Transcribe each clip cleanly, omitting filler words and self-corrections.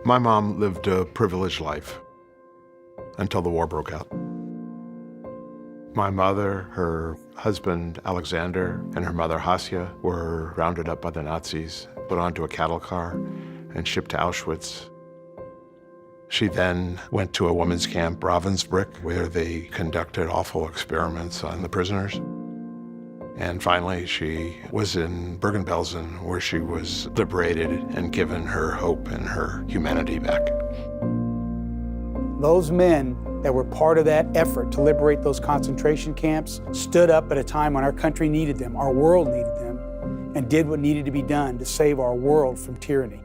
My mom lived a privileged life until the war broke out. My mother, her husband, Alexander, and her mother, Hasya, were rounded up by the Nazis, put onto a cattle car, and shipped to Auschwitz. She then went to a women's camp, Ravensbrück, where they conducted awful experiments on the prisoners. And finally, she was in Bergen-Belsen, where she was liberated and given her hope and her humanity back. Those men that were part of that effort to liberate those concentration camps stood up at a time when our country needed them, our world needed them, and did what needed to be done to save our world from tyranny.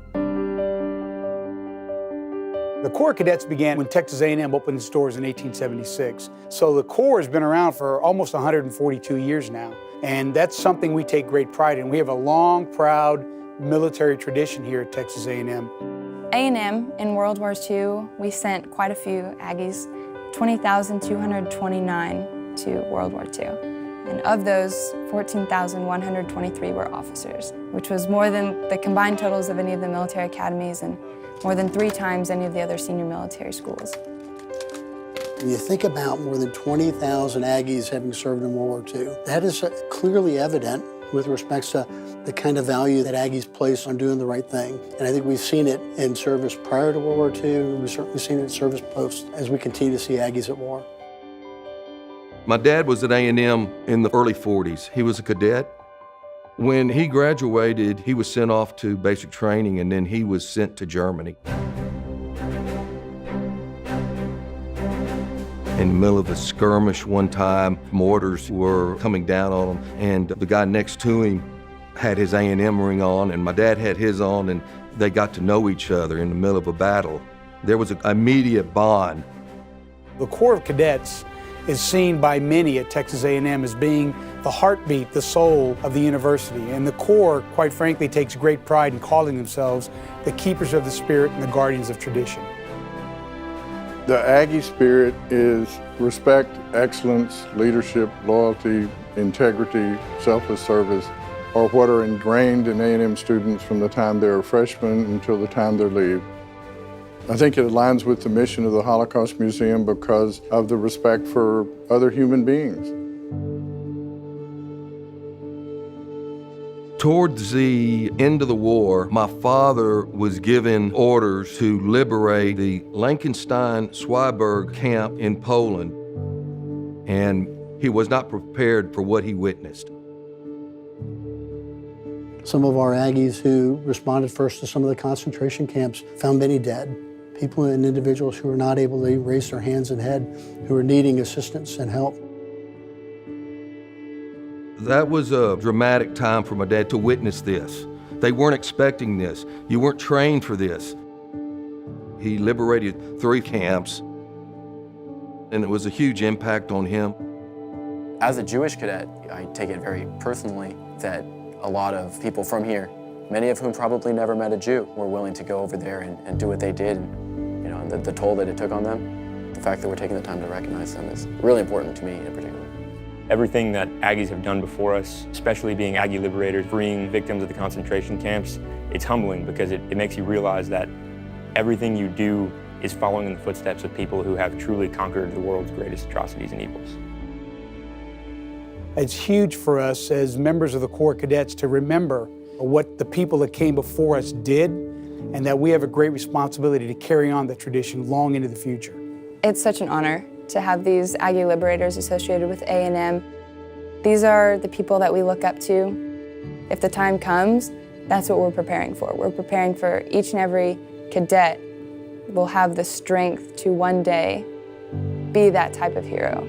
The Corps of Cadets began when Texas A&M opened its doors in 1876. So the Corps has been around for almost 142 years now, and that's something we take great pride in. We have a long, proud military tradition here at Texas A&M. A&M in World War II, we sent quite a few Aggies, 20,229 to World War II. And of those, 14,123 were officers, which was more than the combined totals of any of the military academies and more than 3 times any of the other senior military schools. When you think about more than 20,000 Aggies having served in World War II, that is clearly evident with respect to the kind of value that Aggies place on doing the right thing. And I think we've seen it in service prior to World War II, and we've certainly seen it in service post as we continue to see Aggies at war. My dad was at A&M in the early 40s. He was a cadet. When he graduated, he was sent off to basic training, and then he was sent to Germany. In the middle of a skirmish one time, mortars were coming down on him, and the guy next to him had his A&M ring on, and my dad had his on, and they got to know each other in the middle of a battle. There was an immediate bond. The Corps of Cadets is seen by many at Texas A&M as being the heartbeat, the soul of the university. And the Corps, quite frankly, takes great pride in calling themselves the keepers of the spirit and the guardians of tradition. The Aggie spirit is respect, excellence, leadership, loyalty, integrity, selfless service, are what are ingrained in A&M students from the time they're freshmen until the time they leave. I think it aligns with the mission of the Holocaust Museum because of the respect for other human beings. Towards the end of the war, my father was given orders to liberate the Lankenstein-Zweiberg camp in Poland, and he was not prepared for what he witnessed. Some of our Aggies who responded first to some of the concentration camps found many dead. People and individuals who were not able to raise their hands and head, who were needing assistance and help. That was a dramatic time for my dad to witness this. They weren't expecting this. You weren't trained for this. He liberated 3 camps, and it was a huge impact on him. As a Jewish cadet, I take it very personally that a lot of people from here, many of whom probably never met a Jew, were willing to go over there and do what they did. You know, the toll that it took on them, the fact that we're taking the time to recognize them is really important to me in particular. Everything that Aggies have done before us, especially being Aggie Liberators, freeing victims of the concentration camps, it's humbling because it makes you realize that everything you do is following in the footsteps of people who have truly conquered the world's greatest atrocities and evils. It's huge for us as members of the Corps of Cadets to remember what the people that came before us did, and that we have a great responsibility to carry on that tradition long into the future. It's such an honor to have these Aggie Liberators associated with A&M. These are the people that we look up to. If the time comes, that's what we're preparing for. We're preparing for each and every cadet will have the strength to one day be that type of hero.